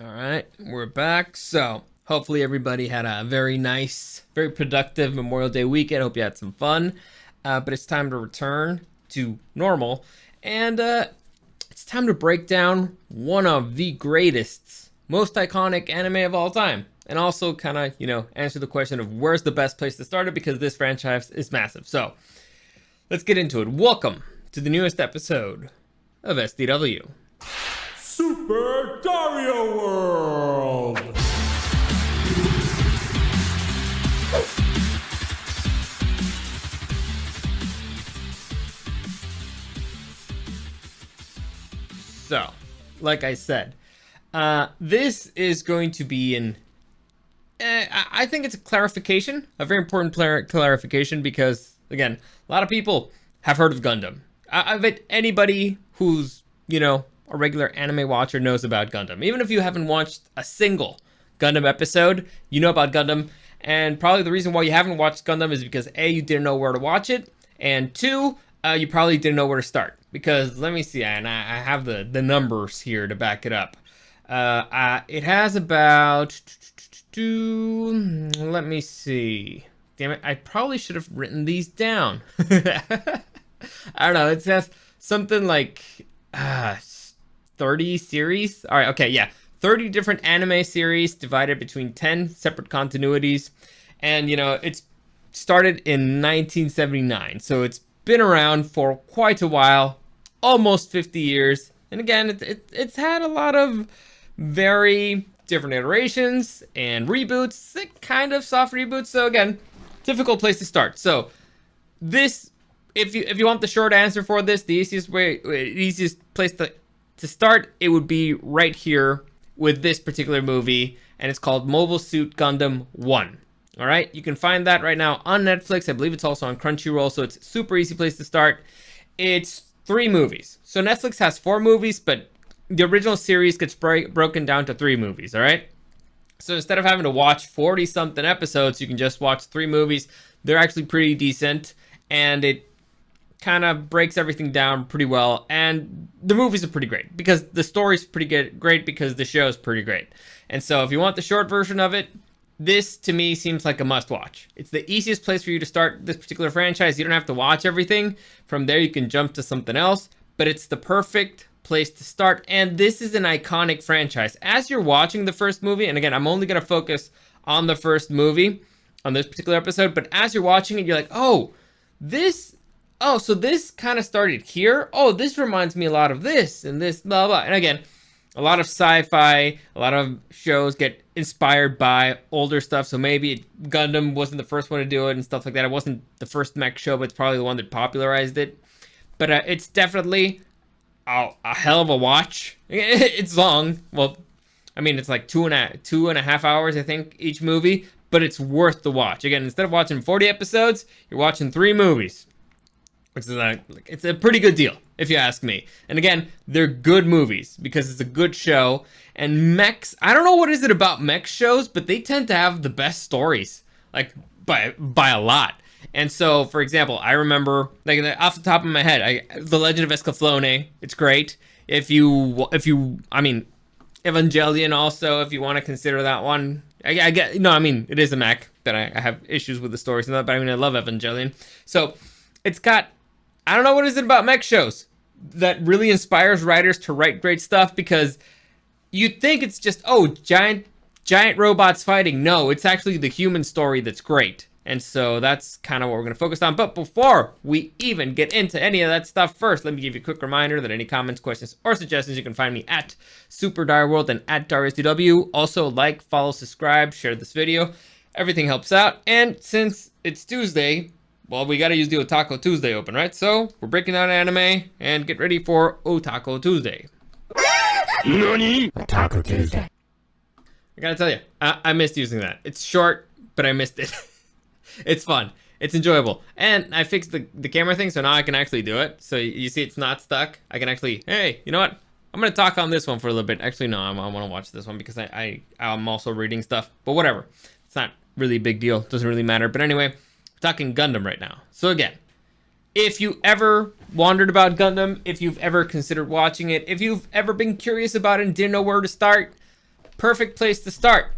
All right, we're back. So, hopefully, everybody had a very nice, very productive Memorial Day weekend. Hope you had some fun. But it's time to return to normal. And it's time to break down one of the greatest, most iconic anime of all time. And also, kind of, answer the question of where's the best place to start it, because this franchise is massive. So, let's get into it. Welcome to the newest episode of SDW. Super Dario World! So, like I said, this is going to be I think it's a clarification, a very important clarification, because, again, a lot of people have heard of Gundam. I bet anybody who's, a regular anime watcher knows about Gundam. Even if you haven't watched a single Gundam episode, you know about Gundam. And probably the reason why you haven't watched Gundam is because A, you didn't know where to watch it, and two, you probably didn't know where to start. Because, let me see, and I have the numbers here to back it up. It has about, let me see. Damn it, I probably should have written these down. I don't know, it says something like 30 series. All right, okay, yeah. 30 different anime series divided between 10 separate continuities. And, it's started in 1979. So it's been around for quite a while, almost 50 years. And again, it's had a lot of very different iterations and reboots, kind of soft reboots. So again, difficult place to start. So this, if you want the short answer for this, the easiest place to start, it would be right here with this particular movie, and it's called Mobile Suit Gundam I. All right, you can find that right now on Netflix. I believe it's also on Crunchyroll, so it's a super easy place to start. It's 3 movies. So Netflix has 4 movies, but the original series gets broken down to 3 movies, all right? So instead of having to watch 40-something episodes, you can just watch 3 movies. They're actually pretty decent, and it kind of breaks everything down pretty well, and the movies are pretty great because the story's pretty great because the show's pretty great. And so if you want the short version of it, this to me seems like a must watch. It's the easiest place for you to start this particular franchise. You don't have to watch everything. From there you can jump to something else, but it's the perfect place to start. And this is an iconic franchise. As you're watching the first movie, and again, I'm only going to focus on the first movie on this particular episode, but as you're watching it, you're like, so this kind of started here. Oh, this reminds me a lot of this and this, blah, blah. And again, a lot of sci-fi, a lot of shows get inspired by older stuff. So maybe Gundam wasn't the first one to do it and stuff like that. It wasn't the first mech show, but it's probably the one that popularized it. But it's definitely a hell of a watch. It's long. Well, I mean, it's like two and a half hours, I think, each movie. But it's worth the watch. Again, instead of watching 40 episodes, you're watching 3 movies. It's a pretty good deal, if you ask me. And again, they're good movies because it's a good show. And mechs, I don't know what is it about mech shows, but they tend to have the best stories, like by a lot. And so, for example, I remember, like off the top of my head, The Legend of Escaflowne. It's great. I mean, Evangelion also, if you want to consider that one. I get, it is a mech, but I have issues with the stories and that. But I love Evangelion. So it's got, I don't know what is it about mech shows that really inspires writers to write great stuff, because you think it's just, giant robots fighting. No, it's actually the human story that's great. And so that's kind of what we're going to focus on. But before we even get into any of that stuff, first, let me give you a quick reminder that any comments, questions, or suggestions, you can find me at Super Dario World and at DarioSDW. Also, like, follow, subscribe, share this video. Everything helps out. And since it's Tuesday, well, we gotta use the Otako Tuesday open, right? So, we're breaking down anime, and get ready for Otako Tuesday. NANI? Otako Tuesday. I gotta tell you, I missed using that. It's short, but I missed it. It's fun. It's enjoyable. And I fixed the camera thing, so now I can actually do it. So you see it's not stuck. I can actually, hey, you know what? I'm gonna talk on this one for a little bit. Actually, no, I wanna watch this one because I'm also reading stuff. But whatever. It's not really a big deal. Doesn't really matter. But anyway, talking Gundam right now. So again, if you ever wondered about Gundam, if you've ever considered watching it, if you've ever been curious about it and didn't know where to start, perfect place to start.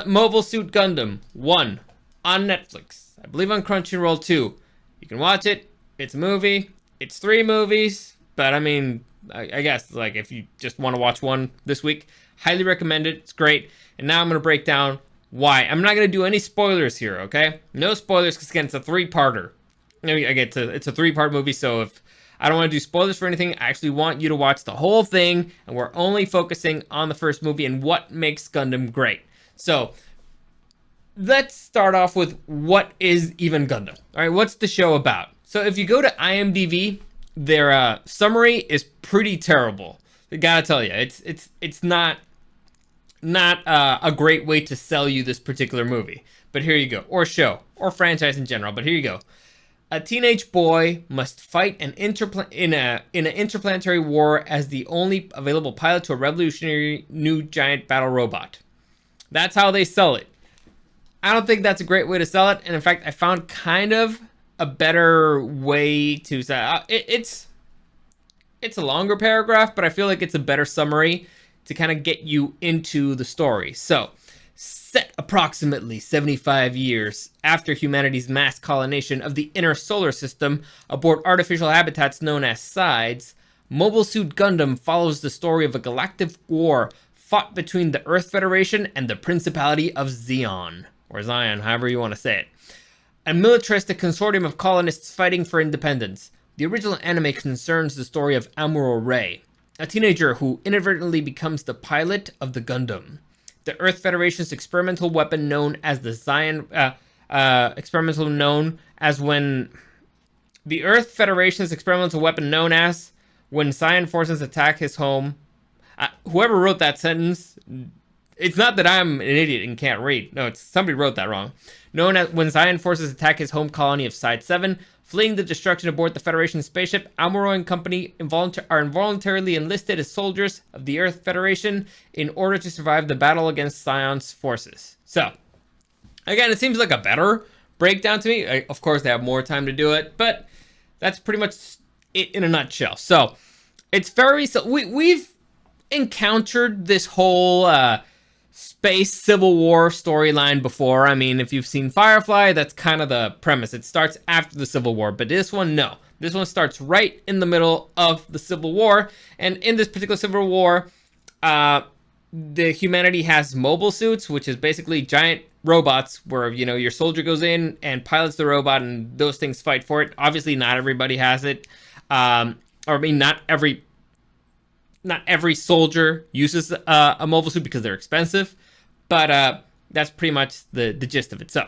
Mobile Suit Gundam 1 on Netflix. I believe on Crunchyroll too. You can watch it. It's a movie. It's 3 movies. But I mean, I guess like if you just want to watch one this week, highly recommend it. It's great. And now I'm going to break down why. I'm not going to do any spoilers here, okay? No spoilers because again, it's a 3-parter. It's a 3-part movie, so if I don't want to do spoilers for anything, I actually want you to watch the whole thing, and we're only focusing on the first movie and what makes Gundam great. So, let's start off with what is even Gundam. All right, what's the show about? So, if you go to IMDb, their summary is pretty terrible. I gotta tell you, it's not a great way to sell you this particular movie. But here you go, or show, or franchise in general. But here you go. A teenage boy must fight in an interplanetary war as the only available pilot to a revolutionary new giant battle robot. That's how they sell it. I don't think that's a great way to sell it, and in fact, I found kind of a better way to sell it. It's a longer paragraph, but I feel like it's a better summary to kind of get you into the story. So, set approximately 75 years after humanity's mass colonization of the inner solar system aboard artificial habitats known as sides, Mobile Suit Gundam follows the story of a galactic war fought between the Earth Federation and the Principality of Zion, or Zion, however you want to say it. A militaristic consortium of colonists fighting for independence. The original anime concerns the story of Amuro Ray, a teenager who inadvertently becomes the pilot of the Gundam. The Earth Federation's experimental weapon known as the Zion, when Zion forces attack his home. Whoever wrote that sentence, it's not that I'm an idiot and can't read. No, it's somebody wrote that wrong. Known as when Zion forces attack his home colony of Side 7, fleeing the destruction aboard the Federation spaceship, Amuro and company are involuntarily enlisted as soldiers of the Earth Federation in order to survive the battle against Zion's forces. So, again, it seems like a better breakdown to me. Of course, they have more time to do it, but that's pretty much it in a nutshell. So, it's very... we've encountered this whole... space civil war storyline before. I mean, if you've seen Firefly, that's kind of the premise. It starts after the Civil War, but this one, no. This one starts right in the middle of the Civil War, and in this particular Civil War, the humanity has mobile suits, which is basically giant robots where, you know, your soldier goes in and pilots the robot, and those things fight for it. Obviously, not everybody has it. Not every soldier uses a mobile suit because they're expensive, but that's pretty much the gist of it. So,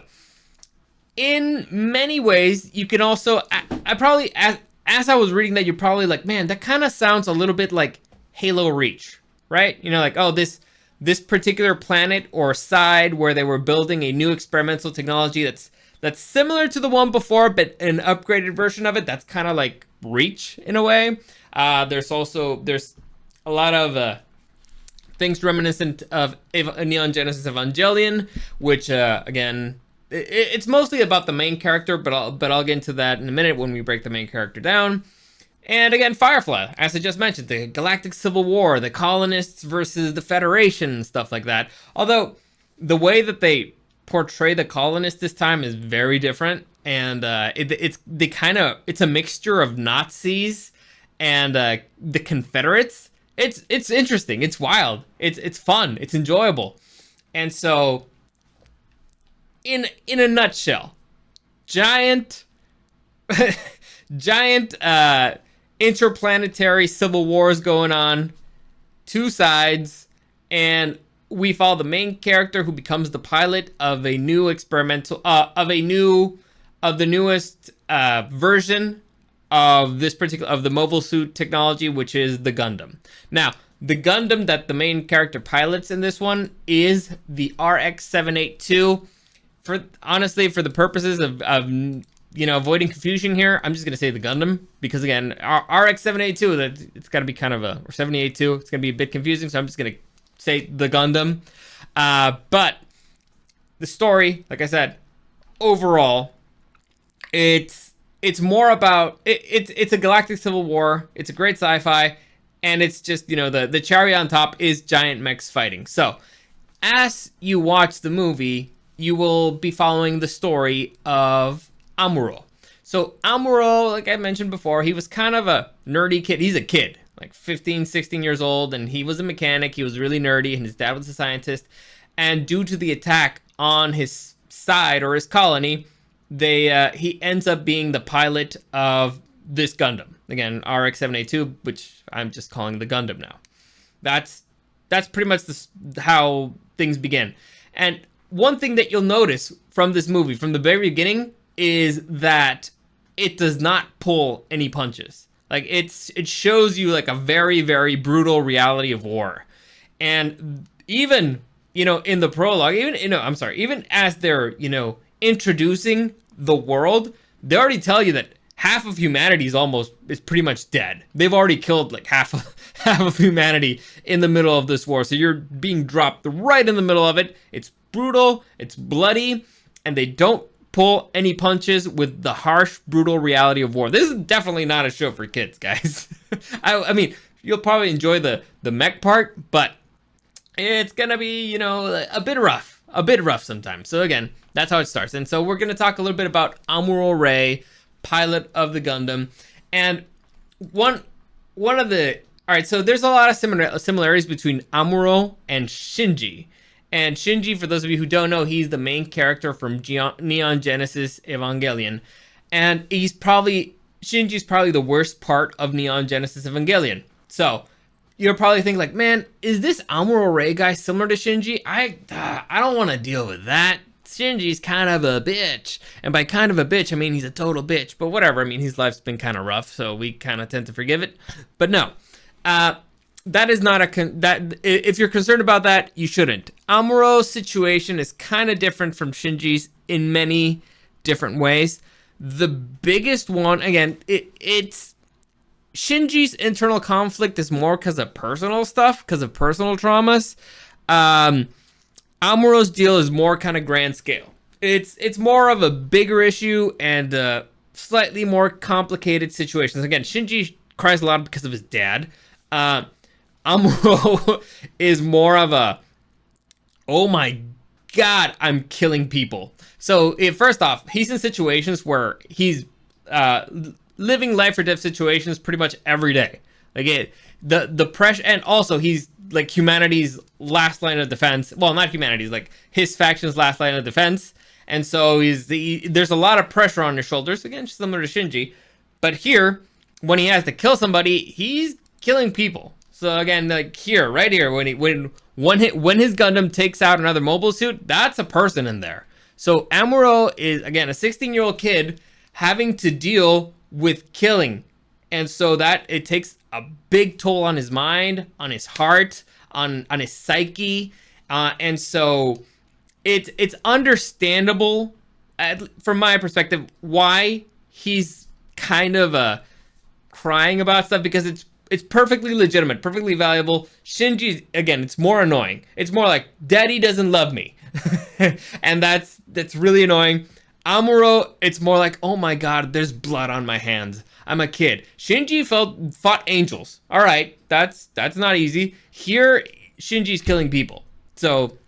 in many ways, you can also, I probably, as I was reading that, you're probably like, man, that kind of sounds a little bit like Halo Reach, right? You know, like, oh, this particular planet or side where they were building a new experimental technology that's similar to the one before, but an upgraded version of it. That's kind of like Reach in a way. There's a lot of things reminiscent of Neon Genesis Evangelion, which again, it's mostly about the main character, but I'll get into that in a minute when we break the main character down. And again, Firefly, as I just mentioned, the Galactic Civil War, the colonists versus the Federation, and stuff like that. Although the way that they portray the colonists this time is very different, and it's a mixture of Nazis and the Confederates. It's interesting. It's wild. It's fun. It's enjoyable. And so, in a nutshell, giant interplanetary civil wars going on, 2 sides, and we follow the main character who becomes the pilot of a new of the newest version of the mobile suit technology, which is the Gundam. Now, the Gundam that the main character pilots in this one is the RX-782. For the purposes of avoiding confusion here, I'm just gonna say the Gundam, because again, RX-782, it's gotta be kind of or 782, it's gonna be a bit confusing, so I'm just gonna say the Gundam. But the story, like I said, overall, it's more about it's a galactic civil war. It's a great sci-fi, and it's just, you know, the cherry on top is giant mechs fighting. So as you watch the movie, you will be following the story of Amuro. So Amuro, like I mentioned before, he was kind of a nerdy kid. He's a kid, like 15, 16 years old, and he was a mechanic. He was really nerdy, and his dad was a scientist. And due to the attack on his side or his colony, he ends up being the pilot of this Gundam. Again, RX-782, which I'm just calling the Gundam now. That's pretty much how things begin. And one thing that you'll notice from this movie, from the very beginning, is that it does not pull any punches. Like, it shows you like a very, very brutal reality of war. And even, you know, in the prologue, even as they're, you know, introducing the world, they already tell you that half of humanity is pretty much dead. They've already killed like half of humanity in the middle of this war. So you're being dropped right in the middle of it. It's brutal, it's bloody, and they don't pull any punches with the harsh, brutal reality of war. This is definitely not a show for kids, guys. I mean, you'll probably enjoy the mech part, but it's gonna be, you know, a bit rough sometimes. So again, that's how it starts. And so we're gonna talk a little bit about Amuro Ray, pilot of the Gundam, and one of the, all right, so there's a lot of similarities between Amuro and Shinji. And Shinji, for those of you who don't know, he's the main character from Neon Genesis Evangelion. And Shinji's probably the worst part of Neon Genesis Evangelion. So you're probably thinking like, man, is this Amuro Ray guy similar to Shinji? I don't want to deal with that. Shinji's kind of a bitch. And by kind of a bitch, I mean he's a total bitch. But whatever, I mean, his life's been kind of rough, so we kind of tend to forgive it. But no, that is not if you're concerned about that, you shouldn't. Amuro's situation is kind of different from Shinji's in many different ways. The biggest one, again, it's Shinji's internal conflict is more because of personal stuff, because of personal traumas. Amuro's deal is more kind of grand scale. It's more of a bigger issue and slightly more complicated situations. Again, Shinji cries a lot because of his dad. Amuro is more of a, oh my god, I'm killing people. So first off, he's in situations where he's living life or death situations pretty much every day. Like the pressure, and also he's like humanity's last line of defense. Well, not humanity's, like his faction's last line of defense. And so there's a lot of pressure on his shoulders. Again, similar to Shinji. But here, when he has to kill somebody, he's killing people. So again, like right here, when his Gundam takes out another mobile suit, that's a person in there. So Amuro is, again, a 16-year-old kid having to deal with killing. And so that it takes a big toll on his mind, on his heart, on his psyche. And so it's understandable, from my perspective, why he's kind of crying about stuff, because it's perfectly legitimate, perfectly valuable. Shinji, again, it's more annoying. It's more like, daddy doesn't love me. And that's really annoying. Amuro, it's more like, oh my god, there's blood on my hands. I'm a kid. Shinji fought angels. All right, that's not easy. Here, Shinji's killing people. So,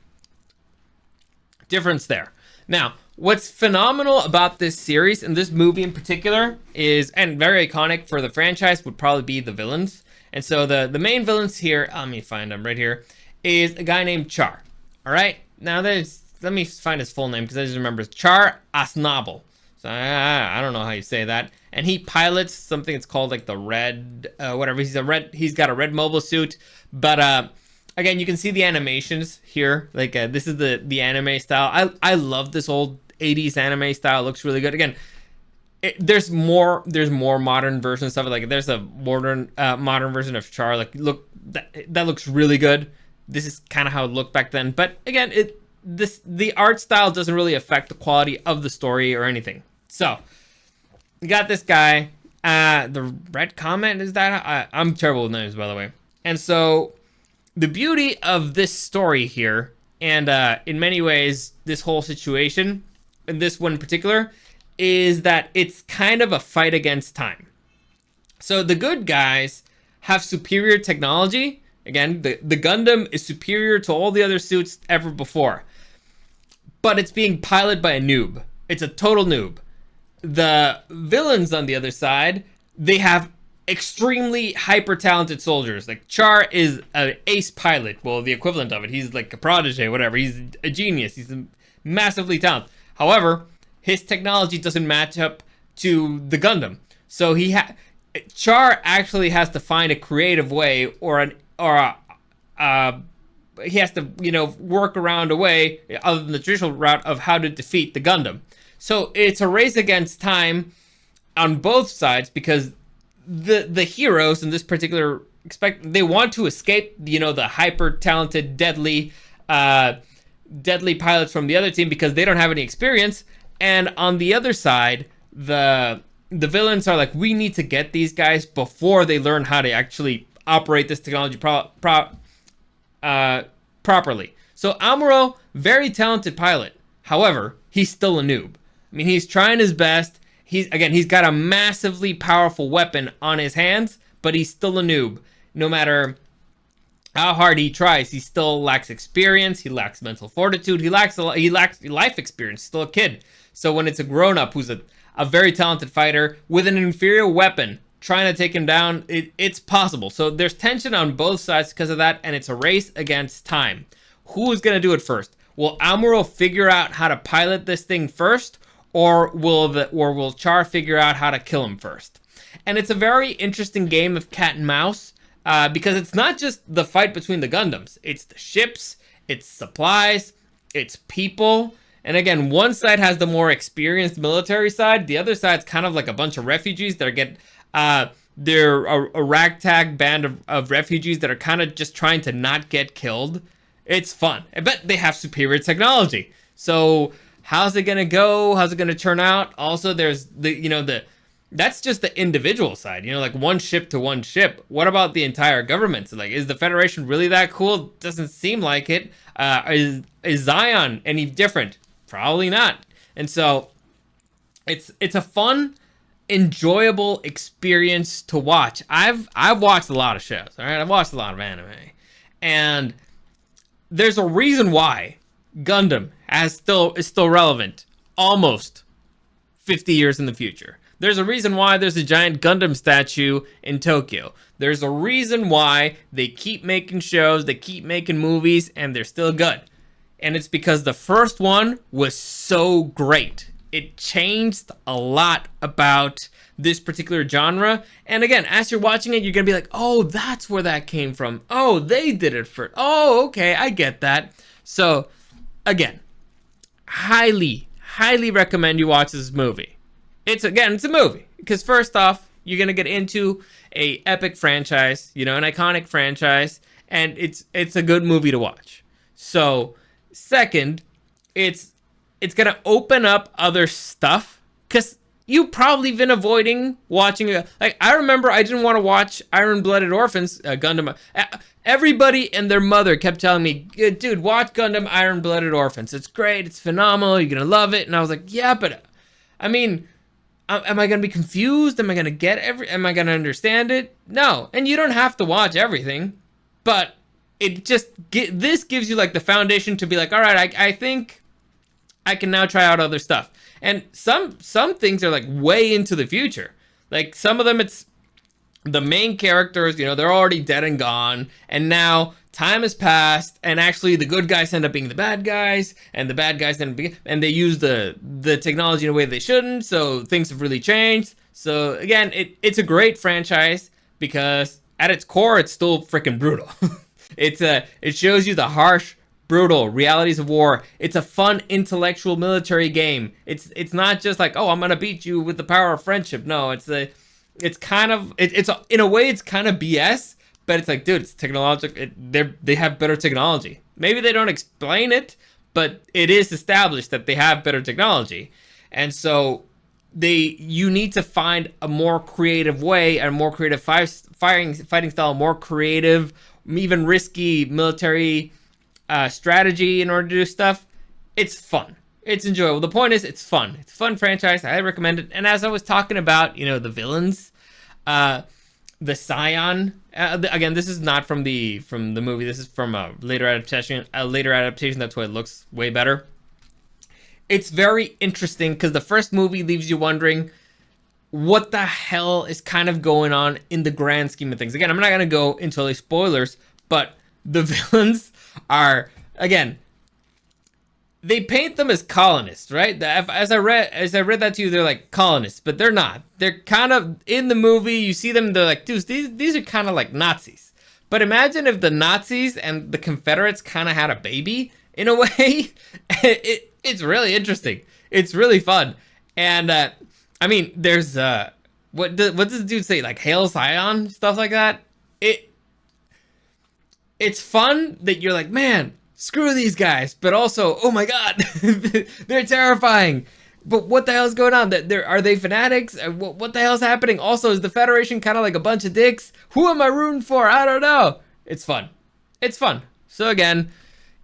difference there. Now, what's phenomenal about this series, and this movie in particular, is, and very iconic for the franchise, would probably be the villains. And so the main villains here, let me find them right here, is a guy named Char. All right? Now, let me find his full name, because I just remember Char Aznable. So I don't know how you say that. And he pilots something that's called like the red, whatever. He's got a red mobile suit. But again, you can see the animations here. Like this is the anime style. I love this old 80s anime style. It looks really good. Again, there's more modern versions of it. Like there's a modern version of Char. Like look, that looks really good. This is kind of how it looked back then. But again, the art style doesn't really affect the quality of the story or anything. So you got this guy. The red comment is that I'm terrible with names, by the way. And so the beauty of this story here, and in many ways this whole situation, and this one in particular, is that it's kind of a fight against time. So the good guys have superior technology. Again, the Gundam is superior to all the other suits ever before. But it's being piloted by a noob. It's a total noob. The villains on the other side, they have extremely hyper talented soldiers. Like Char is an ace pilot. Well, the equivalent of it. He's like a protege, whatever. He's a genius. He's massively talented. However, his technology doesn't match up to the Gundam. So Char actually has to find a creative way he has to, work around a way other than the traditional route of how to defeat the Gundam. So it's a race against time on both sides because the heroes in this particular they want to escape, the hyper talented, deadly pilots from the other team because they don't have any experience. And on the other side, the villains are like, we need to get these guys before they learn how to actually operate this technology properly. So Amuro, very talented pilot. However, he's still a noob. I mean, he's trying his best. He's got a massively powerful weapon on his hands, but he's still a noob. No matter how hard he tries, he still lacks experience. He lacks mental fortitude. He lacks life experience. Still a kid. So when it's a grown-up who's a very talented fighter with an inferior weapon trying to take him down, it's possible. So there's tension on both sides because of that, and it's a race against time. Who's going to do it first? Will Amuro figure out how to pilot this thing first, or will Char figure out how to kill him first? And it's a very interesting game of cat and mouse because it's not just the fight between the Gundams. It's the ships, it's supplies, it's people. And again, one side has the more experienced military side. The other side's kind of like a bunch of refugees that they're a ragtag band of refugees that are kind of just trying to not get killed. It's fun. I bet they have superior technology. So how's it going to go? How's it going to turn out? Also, there's that's just the individual side, like one ship to one ship. What about the entire government? So like, is the Federation really that cool? Doesn't seem like it. Is Zion any different? Probably not. And so it's a fun, enjoyable experience to watch. I've watched a lot of shows. All right, I've watched a lot of anime, and there's a reason why Gundam is still relevant almost 50 years in the future. There's a reason why there's a giant Gundam statue in Tokyo. There's a reason why they keep making shows, they keep making movies, and they're still good. And it's because the first one was so great. It changed a lot about this particular genre. And again, as you're watching it, you're going to be like, oh, that's where that came from. Oh, they did it first. Oh, okay, I get that. So, again, highly, highly recommend you watch this movie. It's a movie. Because first off, you're going to get into a epic franchise, an iconic franchise. And it's a good movie to watch. So, second, it's going to open up other stuff. Because you've probably been avoiding watching I remember I didn't want to watch Iron-Blooded Orphans, Gundam. Everybody and their mother kept telling me, dude, watch Gundam Iron-Blooded Orphans. It's great. It's phenomenal. You're going to love it. And I was like, yeah, but I mean, am I going to be confused? Am I going to get am I going to understand it? No. And you don't have to watch everything, but it just this gives you like the foundation to be like, all right, I think I can now try out other stuff. And some things are like way into the future. Like some of them, it's the main characters, they're already dead and gone. And now time has passed, and actually the good guys end up being the bad guys, and the bad guys end up being, and they use the technology in a way they shouldn't. So things have really changed. So again, it's a great franchise because at its core, it's still freaking brutal. It shows you the harsh, brutal realities of war. It's a fun intellectual military game. It's not just like, oh, I'm gonna beat you with the power of friendship. No, it's in a way it's kind of BS, but it's like, dude, it's technological. They have better technology. Maybe they don't explain it, but it is established that they have better technology, and so you need to find a more creative way, a more creative fighting style, more creative, even risky military strategy in order to do stuff. It's fun. It's enjoyable. The point is, it's fun. It's a fun franchise. I recommend it. And as I was talking about, the villains, the Scion. Again, this is not from the movie. This is from a later adaptation. That's why it looks way better. It's very interesting because the first movie leaves you wondering what the hell is kind of going on in the grand scheme of things. Again, I'm not going to go into any spoilers, but the villains are, again, they paint them as colonists, right? As I read that to you, they're like colonists, but they're not. They're kind of, in the movie, you see them, they're like, dudes, these are kind of like Nazis. But imagine if the Nazis and the Confederates kind of had a baby, in a way. It's really interesting. It's really fun. And, I mean, there's, what does this dude say? Like, Hail Scion? Stuff like that? It's fun that you're like, man, screw these guys. But also, oh my god, they're terrifying. But what the hell's going on? Are they fanatics? What the hell's happening? Also, is the Federation kind of like a bunch of dicks? Who am I rooting for? I don't know. It's fun. It's fun. So again,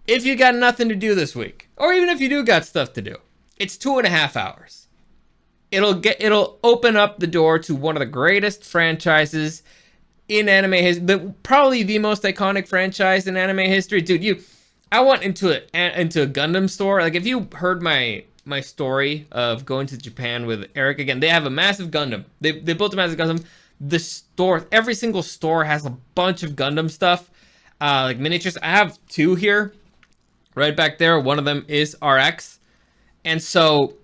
if you got nothing to do this week, or even if you do got stuff to do, it's 2.5 hours. It'll open up the door to one of the greatest franchises in anime history, probably the most iconic franchise in anime history. Dude, I went into a Gundam store. Like, if you heard my story of going to Japan with Eric, again, they have a massive Gundam. They built a massive Gundam. The store, every single store has a bunch of Gundam stuff, like miniatures. I have 2 here, right back there. One of them is RX, and so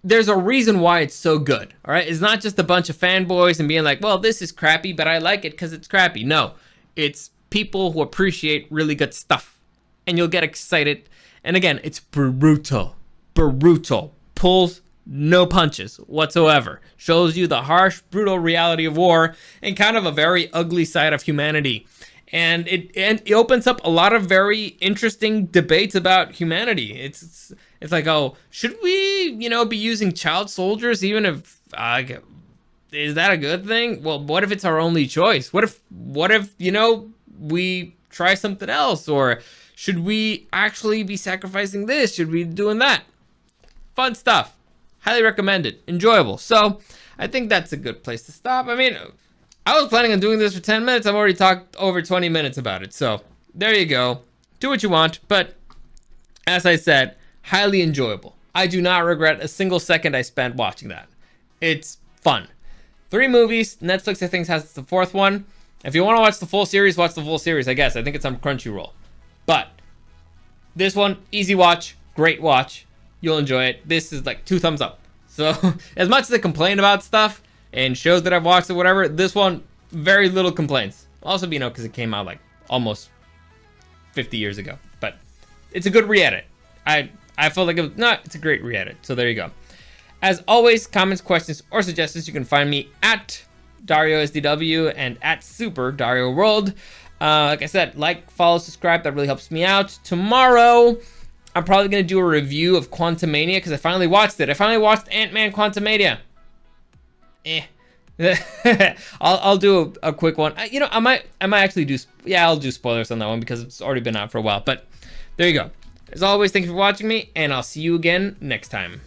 there's a reason why it's so good. All right, it's not just a bunch of fanboys and being like, well, this is crappy, but I like it because it's crappy. No, it's people who appreciate really good stuff, and you'll get excited. And again, it's brutal. Pulls no punches whatsoever. Shows you the harsh, brutal reality of war and kind of a very ugly side of humanity. And it opens up a lot of very interesting debates about humanity. It's like, oh, should we, be using child soldiers even if, is that a good thing? Well, what if it's our only choice? What if, we try something else? Or should we actually be sacrificing this? Should we be doing that? Fun stuff. Highly recommended. Enjoyable. So I think that's a good place to stop. I mean, I was planning on doing this for 10 minutes. I've already talked over 20 minutes about it. So there you go. Do what you want. But as I said, highly enjoyable. I do not regret a single second I spent watching that. It's fun. 3 movies. Netflix, I think, has the 4th one. If you want to watch the full series, watch the full series, I guess. I think it's on Crunchyroll. But this one, easy watch, great watch. You'll enjoy it. This is like 2 thumbs up. So as much as I complain about stuff and shows that I've watched or whatever, this one, very little complaints. Also, because it came out like almost 50 years ago. But it's a good re-edit. I felt like it's a great re-edit. So there you go. As always, comments, questions, or suggestions, you can find me at Dario SDW and at Super Dario World. Like I said, like, follow, subscribe. That really helps me out. Tomorrow, I'm probably going to do a review of Quantumania because I finally watched it. I finally watched Ant-Man Quantumania. I'll do a quick one. I might actually do. Yeah, I'll do spoilers on that one because it's already been out for a while. But there you go. As always, thank you for watching me, and I'll see you again next time.